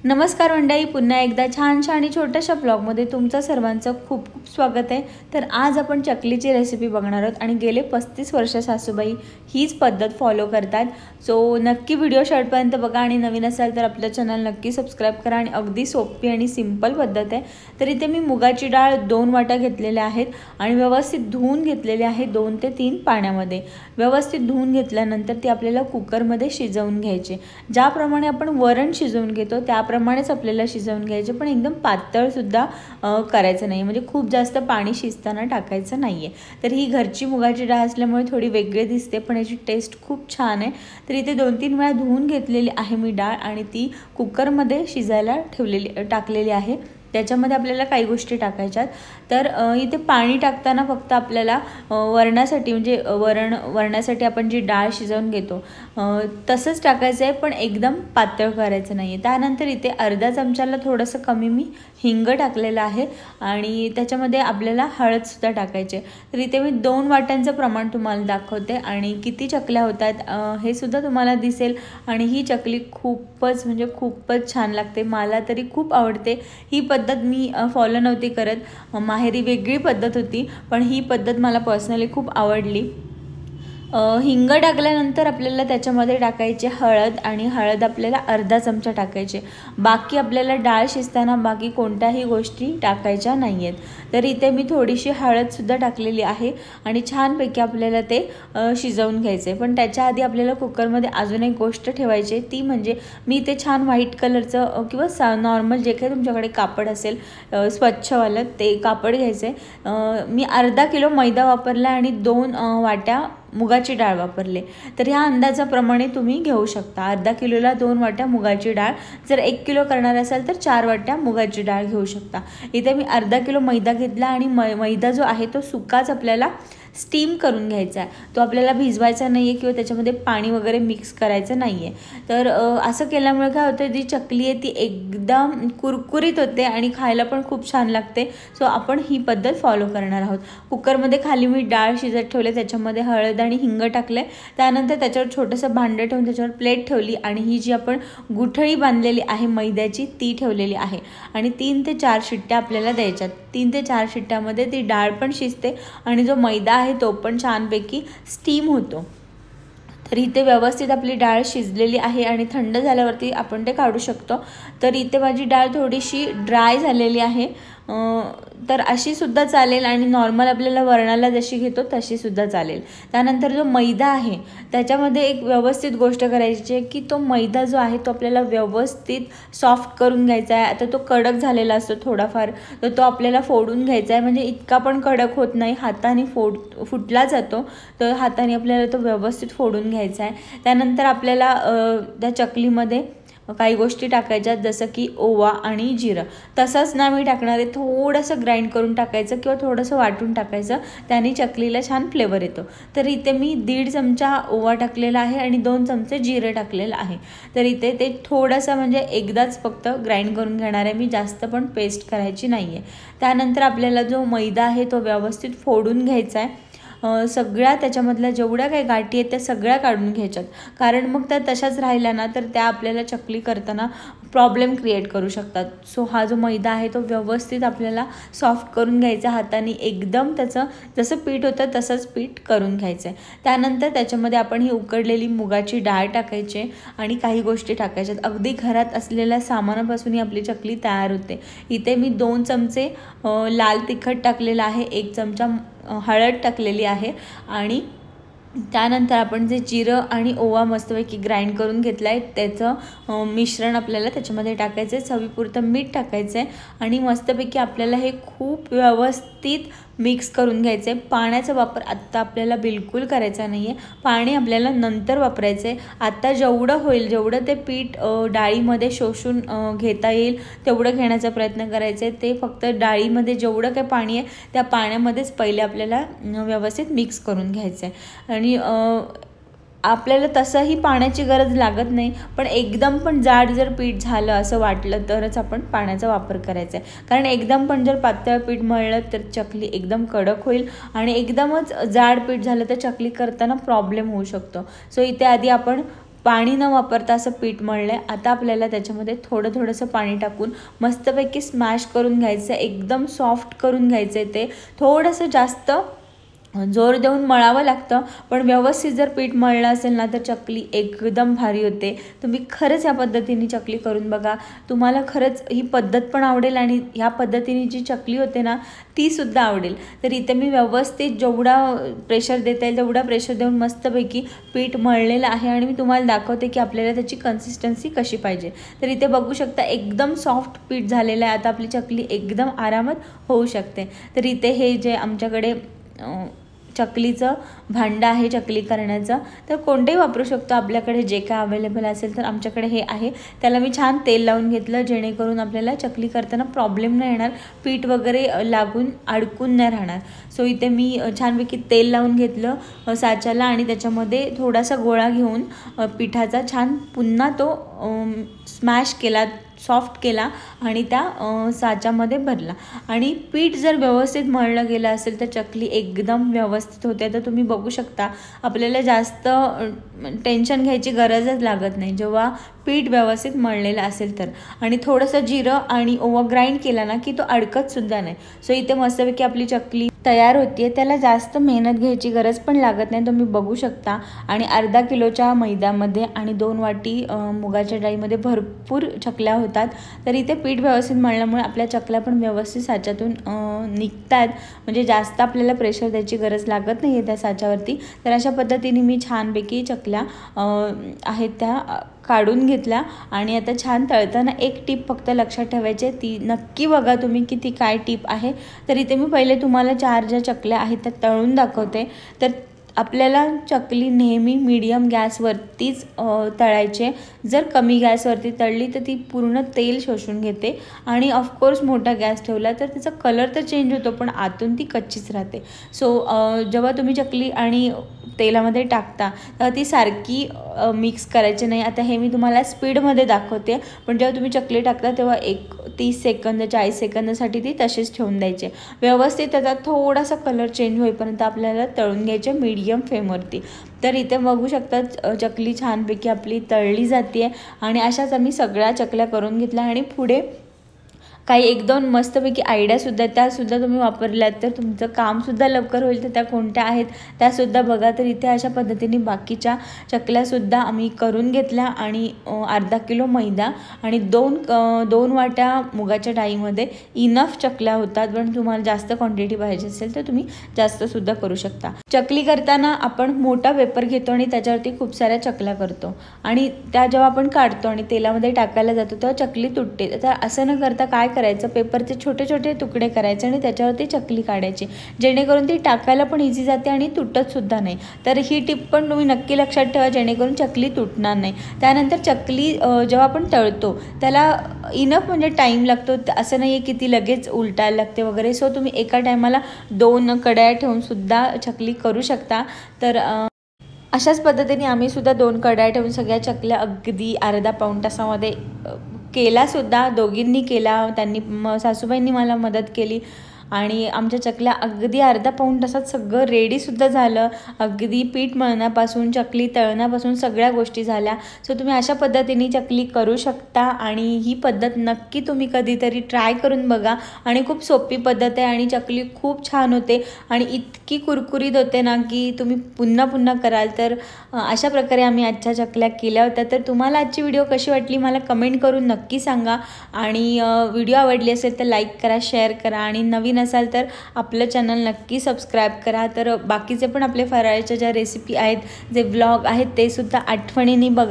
नमस्कार मंडळी, पुन्हा एकदा छानशा आणि छोट्याशा ब्लॉगमध्ये तुमचं सर्वांचं खूप खूप स्वागत आहे। तर आज आपण चकलीची रेसिपी बघणार आहोत आणि गेले 35 वर्ष सासूबाई हीच पद्धत फॉलो करतात। सो नक्की व्हिडिओ शेवटपर्यंत बघा आणि नवीन असाल तर आपलं चॅनल नक्की सबस्क्राइब करा। आणि अगदी सोपी आणि सिंपल पद्धत आहे। तर इथे मी मुगाची डाळ 2 वाट्या घेतलेल्या आहेत आणि व्यवस्थित धुवून घेतलेले आहे 2 ते 3 पाण्यामध्ये। व्यवस्थित धुवून घेतल्यानंतर ती आपल्याला कुकरमध्ये शिजवून घ्यायची। ज्याप्रमाणे आपण वरण शिजवून घेतो त्याप्रमाणेच आपल्याला शिजवून घ्यायचे, पण एकदम पातळ सुद्धा करायचं नाही, म्हणजे खूप जास्त पाणी शिजताना टाकायचं नाहीये। तर ही घरची मुगाची डाळ असल्यामुळे थोडी वेगळी दिसते, पण याची टेस्ट खूप छान आहे। तर इथे 2-3 वेळा धुवून घेतलेली आहे मी डाळ आणि ती कुकरमध्ये शिजायला टाकलेली आहे। त्याच्यामध्ये आपल्याला काही गोष्टी टाकायच्यात। तर इथे पाणी टाकताना फक्त आपल्याला वरणासाठी म्हणजे वरणासाठी आपण जी डाळ शिजवून घेतो तसंच टाकायचं आहे, पण एकदम पातळ करायचं नाही आहे। त्यानंतर इथे अर्धा चमचाला थोडंसं कमी मी हिंग टाकलेलं आहे आणि त्याच्यामध्ये आपल्याला हळदसुद्धा टाकायची आहे। तर इथे मी 2 वाट्यांचं प्रमाण तुम्हाला दाखवते आणि किती चकल्या होतात हे सुद्धा तुम्हाला दिसेल। आणि ही चकली खूपच छान लागते, मला तरी खूप आवडते। ही पद्धत मी फॉलो नव्हती करत, माहेरी वेगळी पद्धत होती, पण ही पद्धत मला पर्सनली खूप आवडली। हिंग टाकल्यानंतर आपल्याला त्याच्यामध्ये टाकायचे हळद आणि हळद आपल्याला अर्धा चमचा टाकायचे। बाकी आपल्याला डाळ शिजताना बाकी कोणत्याही गोष्टी टाकायच्या नाही आहेत। तर इथे मी थोडीशी हळदसुद्धा टाकलेली आहे आणि छानपैकी आपल्याला ते शिजवून घ्यायचे। पण त्याच्या आधी आपल्याला कुकरमध्ये अजून एक गोष्ट ठेवायची, ती म्हणजे मी ते छान व्हाईट कलरचं किंवा नॉर्मल जे काही तुमच्याकडे कापड असेल स्वच्छवालं ते कापड घ्यायचं। मी अर्धा किलो मैदा वापरला आणि 2 वाट्या मुगाची डाळ वापरले। तर ह्या अंदाजाप्रमाणे तुम्ही घेऊ शकता। अर्धा किलोला 2 वाट्या मुगाची डाळ, जर 1 किलो करणार असाल तर 4 वाट्या मुगाची डाळ घेऊ शकता। इथे मी अर्धा किलो मैदा घेतला आणि मैदा जो आहे तो सुकाच आपल्याला स्टीम करून घ्यायचा आहे, तो आपल्याला भिजवायचा नाही आहे किंवा त्याच्यामध्ये पाणी वगैरे मिक्स करायचं नाही आहे। तर असं केल्यामुळे काय होतं, जी चकली आहे ती एकदम कुरकुरीत होते आणि खायला पण खूप छान लागते। सो आपण ही पद्धत फॉलो करणार आहोत। कुकरमध्ये खाली मी डाळ शिजत ठेवले, त्याच्यामध्ये हळद आणि हिंग टाकले। त्यानंतर त्याच्यावर छोटंसं भांडं ठेवून त्याच्यावर प्लेट ठेवली आणि ही जी आपण गुठळी बांधलेली आहे मैद्याची ती ठेवलेली आहे आणि 3 ते 4 शिट्ट्या आपल्याला द्यायच्यात। 3 ते 4 शिट्ट्यामध्ये ती डाळ पण शिजते आणि जो मैदा आहे तो पण छानपैकी स्टीम होतो। तर इथे व्यवस्थित आपली डाळ शिजलेली आहे आणि थंड झाल्यावरती आपण ते काढू शकतो। तर इथे माझी डाळ थोडीशी ड्राय झालेली आहे, तर अशी सुद्धा चालेल आणि नॉर्मल आपल्याला वरणाला जशी घेतो तशी सुद्धा चालेल। त्यानंतर जो मैदा आहे त्याच्यामध्ये एक व्यवस्थित गोष्ट करायची आहे की तो मैदा जो आहे तो आपल्याला व्यवस्थित सॉफ्ट करून घ्यायचा आहे। आता तो कडक झालेला असतो थोडाफार, तर तो आपल्याला फोडून घ्यायचा आहे, म्हणजे इतका पण कडक होत नाही, हाताने फुटला जातो, तर हाताने आपल्याला तो व्यवस्थित फोडून घ्यायचा आहे। त्यानंतर आपल्याला त्या चकलीमध्ये काही गोष्टी टाकायच्यात, जसं की ओवा आणि जिरं। तसंच ना मी टाकणार आहे, थोडंसं ग्राइंड करून टाकायचं किंवा थोडंसं वाटून टाकायचं, त्याने चकलीला छान फ्लेवर येतो। तर इथे मी 1.5 चमचा ओवा टाकलेला आहे आणि 2 चमचे जिरं टाकलेलं आहे। तर इथे ते थोडंसं म्हणजे एकदाच फक्त ग्राइंड करून घेणार आहे मी, जास्त पण पेस्ट करायची नाही आहे। त्यानंतर आपल्याला जो मैदा आहे तो व्यवस्थित फोडून घ्यायचा आहे। सगळ्या त्याच्यामधल्या जेवढ्या काही गाठी आहेत त्या सगळ्या काढून घ्यायच्यात, कारण मग त्या तशाच राहिल्या ना तर त्या आपल्याला चकली करताना प्रॉब्लेम क्रिएट करू शकतात। सो हा जो मैदा आहे तो व्यवस्थित आपल्याला सॉफ्ट करून घ्यायचा हाताने, एकदम त्याचं जसं पीठ होतं तसंच पीठ करून घ्यायचं आहे। त्यानंतर त्याच्यामध्ये आपण ही उकडलेली मुगाची डाळ टाकायची आणि काही गोष्टी टाकायच्यात। अगदी घरात असलेल्या सामानापासून ही आपली चकली तयार होते। इथे मी 2 चमचे लाल तिखट टाकलेलं आहे, 1 चमचा हळद टाकलेली आहे आणि त्यानंतर आपण जे जिरं आणि ओवा मस्तपैकी ग्राइंड करून घेतला आहे त्याचं मिश्रण आपल्याला त्याच्यामध्ये टाकायचं आहे। चवीपुरतं मीठ टाकायचं आहे आणि मस्तपैकी आपल्याला हे खूप व्यवस्थित मिक्स करून घ्यायचं आहे। पाण्याचा वापर आत्ता आपल्याला बिलकुल करायचा नाही आहे, पाणी आपल्याला नंतर वापरायचं आहे। आता जेवढं होईल, जेवढं ते पीठ डाळीमध्ये शोषून घेता येईल तेवढं घेण्याचा प्रयत्न करायचा आहे। ते फक्त डाळीमध्ये जेवढं काही पाणी आहे त्या पाण्यामध्येच पहिले आपल्याला व्यवस्थित मिक्स करून घ्यायचं आहे। आणि आपल्याला तसंही पाण्याची गरज लागत नाही, पण एकदम पण जाड जर पीठ झालं असं वाटलं तरच आपण पाण्याचा वापर करायचा आहे, कारण एकदम पण जर पातळ पीठ मळलं तर चकली एकदम कडक होईल आणि एकदमच जाड पीठ झालं तर चकली करताना प्रॉब्लेम होऊ शकतो। सो इथे आधी आपण पाणी न वापरता असं पीठ मळलं आहे. आता आपल्याला त्याच्यामध्ये थोडंसं पाणी टाकून मस्तपैकी स्मॅश करून घ्यायचं आहे, एकदम सॉफ्ट करून घ्यायचं आहे. ते थोडंसं जास्त जोर देऊन मळावं लागतं, पण व्यवस्थित जर पीठ मळलं असेल ना तर चकली एकदम भारी होते. तुम्ही खरंच या पद्धतीने चकली करून बघा, तुम्हाला खरंच ही पद्धत पण आवडेल आणि ह्या पद्धतीने जी चकली होते ना तीसुद्धा आवडेल. तर इथे मी व्यवस्थित जेवढा प्रेशर देता येईल तेवढा प्रेशर देऊन मस्तपैकी पीठ मळलेलं आहे आणि मी तुम्हाला दाखवते की आपल्याला त्याची कन्सिस्टन्सी कशी पाहिजे. तर इथे बघू शकता एकदम सॉफ्ट पीठ झालेलं आहे. आता आपली चकली एकदम आरामात होऊ शकते. तर इथे हे जे आमच्याकडे चकलीचं भांडं आहे चकली करण्याचं, तर कोणतेही वापरू शकतो, आपल्याकडे जे काय अवेलेबल असेल. तर आमच्याकडे हे आहे. त्याला मी छान तेल लावून घेतलं जेणेकरून आपल्याला चकली करताना प्रॉब्लेम नाही येणार, पीठ वगैरे लागून अडकून नाही राहणार. सो इथे मी छानपैकी तेल लावून घेतलं साच्याला आणि त्याच्यामध्ये थोडासा गोळा घेऊन पिठाचा छान पुन्हा तो स्मॅश केला, सॉफ्ट केला आणि त्या साच्यामध्ये भरला. आणि पीठ जर व्यवस्थित मळलं गेलं असेल तर चकली एकदम व्यवस्थित होते. तर तुम्ही बघू शकता आपल्याला जास्त टेन्शन घ्यायची गरजच लागत नाही जेव्हा पीठ व्यवस्थित मळलेलं असेल तर. आणि थोडंसं जिरं आणि ओवा ग्राइंड केला ना की तो अडकतसुद्धा नाही. सो इथे मस्तपैकी आपली चकली तयार होती आहे. त्याला जास्त मेहनत घ्यायची गरज पण लागत नाही, तुम्ही बघू शकता. आणि अर्धा किलोच्या मैद्यामध्ये आणि 2 वाटी मुगाच्या डाळीमध्ये भरपूर चकल्या होतात. तर इथे पीठ व्यवस्थित मळल्यामुळे आपल्या चकल्या पण व्यवस्थित साच्यातून निघतात, म्हणजे जास्त आपल्याला प्रेशर द्यायची गरज लागत नाही आहे त्या साच्यावरती. तर अशा पद्धतीने मी छानपैकी चकल्या आहेत त्या काढून घेतल्या. आणि आता छान तळताना एक टीप फक्त लक्षात ठेवायची, ती नक्की बघा तुम्ही की ती काय टीप आहे. तर इथे मी पहिले तुम्हाला 4 ज्या चकल्या आहेत त्या तळून दाखवते. तर आपल्याला चकली नेहमी मीडियम गॅसवरतीच तळायचे. जर कमी गॅसवरती तळली तर ती पूर्ण तेल शोषून घेते आणि ऑफकोर्स मोठा गॅस ठेवला तर त्याचा कलर तर चेंज होतो पण आतून ती कच्चीच राहते. सो जेव्हा तुम्ही चकली आणि तेलामध्ये टाकता तेव्हा ती सारखी मिक्स करायची नाही. आता हे मी तुम्हाला स्पीडमध्ये दाखवते, पण जेव्हा तुम्ही चकली टाकता तेव्हा 30 सेकंद 40 सेकंदासाठी ती तशीच ठेवून द्यायची. व्यवस्थित त्याचा थोडासा कलर चेंज होईपर्यंत आपल्याला तळून घ्यायचे मीडियम फ्लेमवरती. तर इथे बघू शकता चकली छानपैकी आपली तळली जाते आणि अशाच आम्ही सगळ्या चकल्या करून घेतल्या. आणि पुढे काही 1-2 मस्तपैकी आयडियासुद्धा त्यासुद्धा तुम्ही वापरल्यात तर तुमचं कामसुद्धा लवकर होईल. तर त्या कोणत्या आहेत त्यासुद्धा बघा. तर इथे अशा पद्धतीने बाकीच्या चकल्यासुद्धा आम्ही करून घेतल्या आणि अर्धा किलो मैदा आणि 2 वाट्या मुगाच्या डाळीमध्ये इनफ चकल्या होतात. पण तुम्हाला जास्त क्वांटिटी पाहिजे असेल तर तुम्ही जास्तसुद्धा करू शकता. चकली करताना आपण मोठा पेपर घेतो आणि त्याच्यावरती खूप साऱ्या चकल्या करतो आणि त्या जेव्हा आपण काढतो आणि तेलामध्ये टाकायला जातो तेव्हा चकली तुटते. तर असं न करता काय करायचं, पेपरचे छोटे छोटे तुकडे करायचे आणि त्याच्यावरती चकली काढायची जेणेकरून ती टाकायला पण इझी जाते आणि तुटतसुद्धा नाही. तर ही टिप पण तुम्ही नक्की लक्षात ठेवा जेणेकरून चकली तुटणार नाही. त्यानंतर चकली जेव्हा आपण तळतो त्याला इनफ म्हणजे टाईम लागतो, असं नाही आहे की ती लगेच उलटायला लागते वगैरे. सो तुम्ही एका टायमाला 2 कढया ठेवूनसुद्धा चकली करू शकता. तर अशाच पद्धतीने आम्हीसुद्धा 2 कढया ठेवून सगळ्या चकल्या अगदी अर्धा पाऊण तासामध्ये केलासुद्धा. दोघींनी केला, त्यांनी सासूबाईंनी मला मदत केली आणि आमच्या चकल्या अगदी अर्धा पाऊण तासात सगळं रेडीसुद्धा झालं. अगदी पीठ मळण्यापासून चकली तळण्यापासून सगळ्या गोष्टी झाल्या. सो तुम्ही अशा पद्धतीने चकली करू शकता आणि ही पद्धत नक्की तुम्ही कधीतरी ट्राय करून बघा. आणि खूप सोपी पद्धत आहे आणि चकली खूप छान होते आणि इतकी कुरकुरीत होते ना की तुम्ही पुन्हा पुन्हा कराल. तर अशा प्रकारे आम्ही आजच्या चकल्या केल्या होत्या. तर तुम्हाला आजची व्हिडिओ कशी वाटली मला कमेंट करून नक्की सांगा. आणि व्हिडिओ आवडली असेल तर लाईक करा, शेअर करा आणि नवीन असाल तर आपलं चॅनल नक्की सबस्क्राईब करा. तर बाकीचे पण आपले फराळाच्या ज्या रेसिपी आहेत, जे व्लॉग आहेत ते सुद्धा आठवणीने बघा.